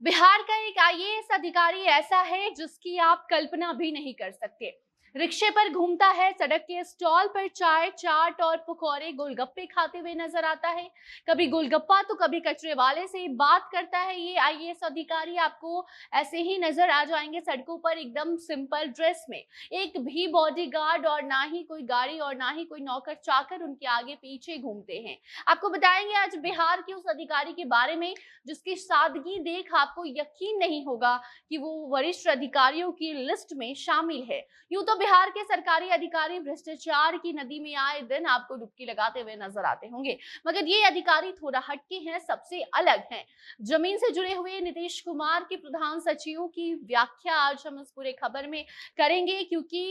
बिहार का एक आईएएस अधिकारी ऐसा है जिसकी आप कल्पना भी नहीं कर सकते। रिक्शे पर घूमता है, सड़क के स्टॉल पर चाय, चाट और पकौड़े, गोलगप्पे खाते हुए नजर आता है। कभी गोलगप्पा तो कभी कचरे वाले से बात करता है। ये आईएएस अधिकारी आपको ऐसे ही नजर आ जाएंगे सड़कों पर, एकदम सिंपल ड्रेस में। एक भी बॉडीगार्ड और ना ही कोई गाड़ी और ना ही कोई नौकर चाकर उनके आगे पीछे घूमते हैं। आपको बताएंगे आज बिहार के उस अधिकारी के बारे में जिसकी सादगी देख आपको यकीन नहीं होगा कि वो वरिष्ठ अधिकारियों की लिस्ट में शामिल है। यूं तो बिहार के सरकारी अधिकारी भ्रष्टाचार की नदी में आए दिन आपको डुबकी लगाते हुए नजर आते होंगे, मगर ये अधिकारी थोड़ा हटके हैं, सबसे अलग हैं। जमीन से जुड़े हुए नीतीश कुमार के प्रधान सचिवों की व्याख्या आज हम इस पूरे खबर में करेंगे, क्योंकि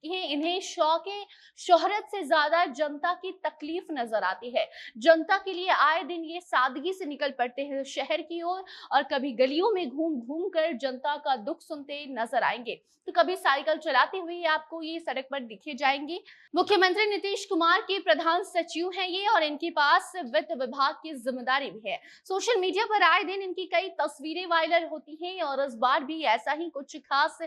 इन्हें शौक शोहरत से ज्यादा जनता की तकलीफ नजर आती है। जनता के लिए आए दिन ये सादगी से निकल पड़ते हैं शहर की ओर, और कभी गलियों में घूम घूम कर जनता का दुख सुनते नजर आएंगे, तो कभी साइकिल चलाते हुए आपको ये सड़क पर दिखे जाएंगे। मुख्यमंत्री नीतीश कुमार के प्रधान सचिव हैं ये, और इनके पास वित्त विभाग की जिम्मेदारी भी है। सोशल मीडिया पर आए दिन इनकी कई तस्वीरें वायरल होती हैं, और इस बार भी ऐसा ही कुछ खास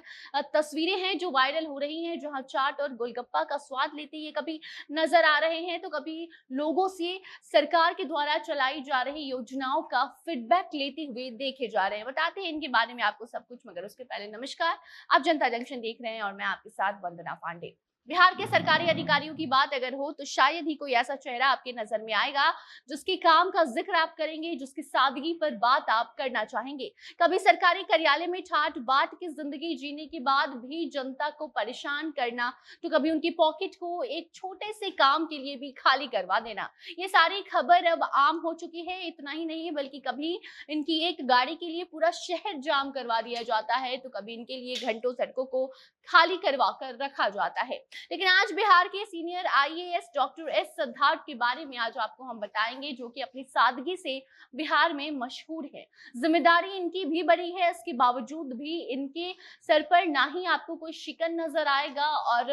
तस्वीरें हैं जो वायरल हो रही हैं, जहां चाट और गोलगप्पा का स्वाद लेते ये कभी नजर आ रहे हैं, तो कभी लोगों से सरकार के द्वारा चलाई जा रही योजनाओं का फीडबैक लेते हुए देखे जा रहे हैं। बताते हैं इनके बारे में आपको सब कुछ, मगर उसके पहले नमस्कार, आप जनता जंक्शन देख रहे हैं और मैं आपके साथ वंदना पांडे। बिहार के सरकारी अधिकारियों की बात अगर हो तो शायद ही कोई ऐसा चेहरा आपके नजर में आएगा जिसके काम का जिक्र आप करेंगे, जिसकी सादगी पर बात आप करना चाहेंगे। कभी सरकारी कार्यालय में ठाट बाट की जिंदगी जीने के बाद भी जनता को परेशान करना, तो कभी उनकी पॉकेट को एक छोटे से काम के लिए भी खाली करवा देना। ये सारी खबर अब आम हो चुकी है। इतना ही नहीं बल्कि कभी इनकी एक गाड़ी के लिए पूरा शहर जाम करवा दिया जाता है, तो कभी इनके लिए घंटों सड़कों को खाली करवा कर रखा जाता है। लेकिन आज बिहार के senior IAS doctor S Siddharth के बारे में आज आपको हम बताएंगे, जो कि अपनी सादगी से बिहार में मशहूर है। जिम्मेदारी इनकी भी बड़ी है, इसके बावजूद भी इनके सर पर ना ही आपको कोई शिकन नजर आएगा और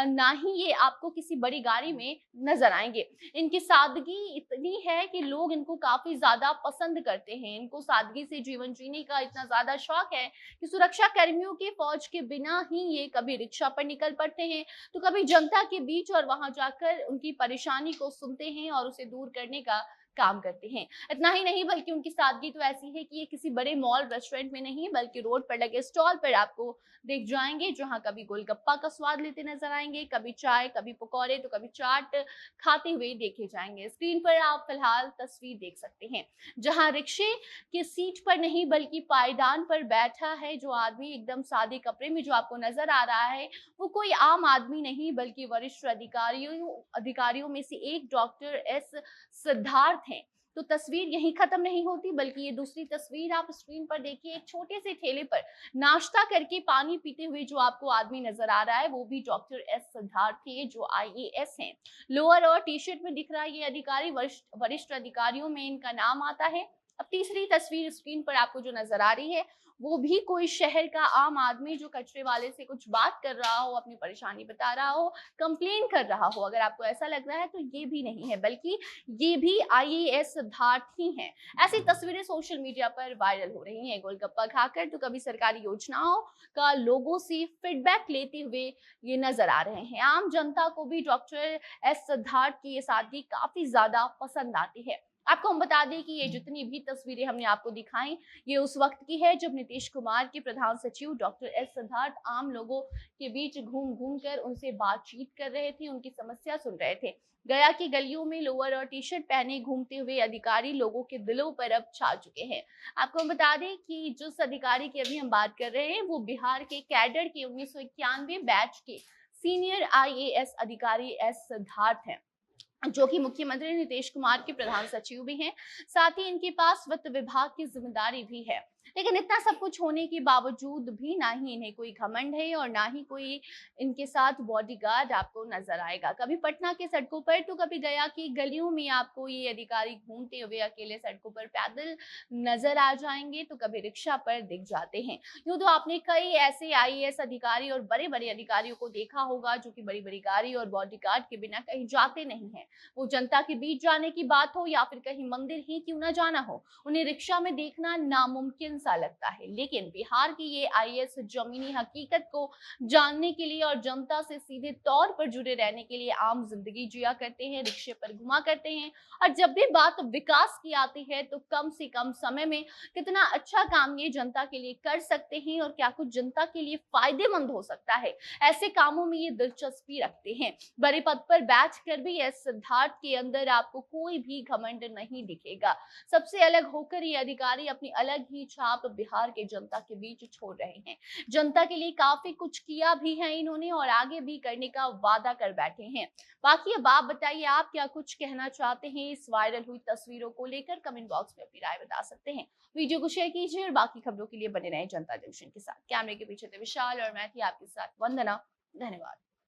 ना ही ये आपको किसी बड़ी गाड़ी में नजर आएंगे। इनकी सादगी इतनी है कि लोग इनको काफी ज्यादा पसंद करते हैं। इनको सादगी से जीवन जीने का इतना ज्यादा शौक है कि सुरक्षा कर्मियों की फौज के बिना ही ये कभी रिक्शा पर निकल पड़ते हैं, तो कभी जनता के बीच, और वहां जाकर उनकी परेशानी को सुनते हैं और उसे दूर करने का काम करते हैं। इतना ही नहीं बल्कि उनकी सादगी तो ऐसी है कि ये किसी बड़े मॉल रेस्टोरेंट में नहीं बल्कि रोड पर लगे स्टॉल पर आपको दिख जाएंगे, जहां कभी गोलगप्पा का स्वाद लेते नजर आएंगे, कभी चाय, कभी पकौड़े, तो कभी चाट खाते हुए देखे जाएंगे। स्क्रीन पर आप फिलहाल तस्वीर देख सकते हैं, जहां रिक्शे की सीट पर नहीं बल्कि पायदान पर बैठा है जो आदमी, एकदम सादे कपड़े में जो आपको नजर आ रहा है, वो कोई आम आदमी नहीं बल्कि वरिष्ठ अधिकारियों में से एक डॉक्टर एस सिद्धार्थ हैं। तो तस्वीर यहीं खत्म नहीं होती, बल्कि ये दूसरी तस्वीर आप स्क्रीन पर देखिए। एक छोटे से ठेले पर नाश्ता करके पानी पीते हुए जो आपको आदमी नजर आ रहा है, वो भी डॉक्टर एस सिद्धार्थ ही है, जो आईएएस हैं। लोअर और टी शर्ट में दिख रहा है ये अधिकारी, वरिष्ठ अधिकारियों में इनका नाम आता है। अब तीसरी तस्वीर स्क्रीन पर आपको जो नजर आ रही है, वो भी कोई शहर का आम आदमी जो कचरे वाले से कुछ बात कर रहा हो, अपनी परेशानी बता रहा हो, कंप्लेन कर रहा हो। अगर आपको ऐसा लग रहा है तो ये भी नहीं है, बल्कि ये भी आईएएस सिद्धार्थ ही हैं। ऐसी तस्वीरें सोशल मीडिया पर वायरल हो रही हैं, गोलगप्पा खाकर तो कभी सरकारी योजनाओं का लोगों से फीडबैक लेते हुए ये नजर आ रहे हैं। आम जनता को भी डॉक्टर एस सिद्धार्थ की ये सादगी काफी ज्यादा पसंद आती है। आपको हम बता दें कि ये जितनी भी तस्वीरें हमने आपको दिखाई, ये उस वक्त की है जब नीतीश कुमार के प्रधान सचिव डॉक्टर एस सिद्धार्थ आम लोगों के बीच घूम घूम कर उनसे बातचीत कर रहे थे, उनकी समस्या सुन रहे थे। गया की गलियों में लोअर और टी शर्ट पहने घूमते हुए अधिकारी लोगों के दिलों पर अब छा चुके हैं। आपको हम बता दें कि जिस अधिकारी की अभी हम बात कर रहे हैं, वो बिहार के कैडर के 1991 बैच के सीनियर आईएएस अधिकारी एस सिद्धार्थ हैं, जो कि मुख्यमंत्री नीतीश कुमार के प्रधान सचिव भी हैं। साथ ही इनके पास वित्त विभाग की जिम्मेदारी भी है। लेकिन इतना सब कुछ होने के बावजूद भी ना ही इन्हें कोई घमंड है और ना ही कोई इनके साथ बॉडीगार्ड आपको नजर आएगा। कभी पटना के सड़कों पर तो कभी गया की गलियों में आपको ये अधिकारी घूमते हुए अकेले सड़कों पर पैदल नजर आ जाएंगे, तो कभी रिक्शा पर दिख जाते हैं। यूं तो आपने कई ऐसे आईएएस अधिकारी और बड़े बड़े अधिकारियों को देखा होगा जो कि बड़ी बड़ी गाड़ी और बॉडीगार्ड के बिना कहीं जाते नहीं है। वो जनता के बीच जाने की बात हो या फिर कहीं मंदिर ही क्यों ना जाना हो, उन्हें रिक्शा में देखना नामुमकिन सा लगता है। लेकिन बिहार की ये आईएएस जमीनी हकीकत को जानने के लिए और जनता से सीधे तौर पर जुड़े रहने के लिए आम जिंदगी जिया करते हैं, रिक्शे पर घुमा करते हैं। और जब भी बात विकास की आती है तो कम से कम समय में कितना अच्छा काम ये जनता के लिए कर सकते हैं और क्या कुछ जनता के लिए फायदेमंद हो सकता है, ऐसे कामों में ये दिलचस्पी रखते हैं। बड़े पद पर बैठ कर भी इस सिद्धार्थ के अंदर आपको कोई भी घमंड नहीं दिखेगा। सबसे अलग होकर ये अधिकारी अपनी अलग ही छाप बिहार के जनता के बीच छोड़ रहे हैं। जनता के लिए काफी कुछ किया भी है इन्होंने और आगे भी करने का वादा कर बैठे हैं। बाकी अब आप बताइए, आप क्या कुछ कहना चाहते हैं इस वायरल हुई तस्वीरों को लेकर? कमेंट बॉक्स में अपनी राय बता सकते हैं। वीडियो को शेयर कीजिए और बाकी खबरों के लिए बने रहें जनता जंक्शन के साथ। कैमरे के पीछे थे विशाल और मैं थी आपके साथ वंदना। धन्यवाद।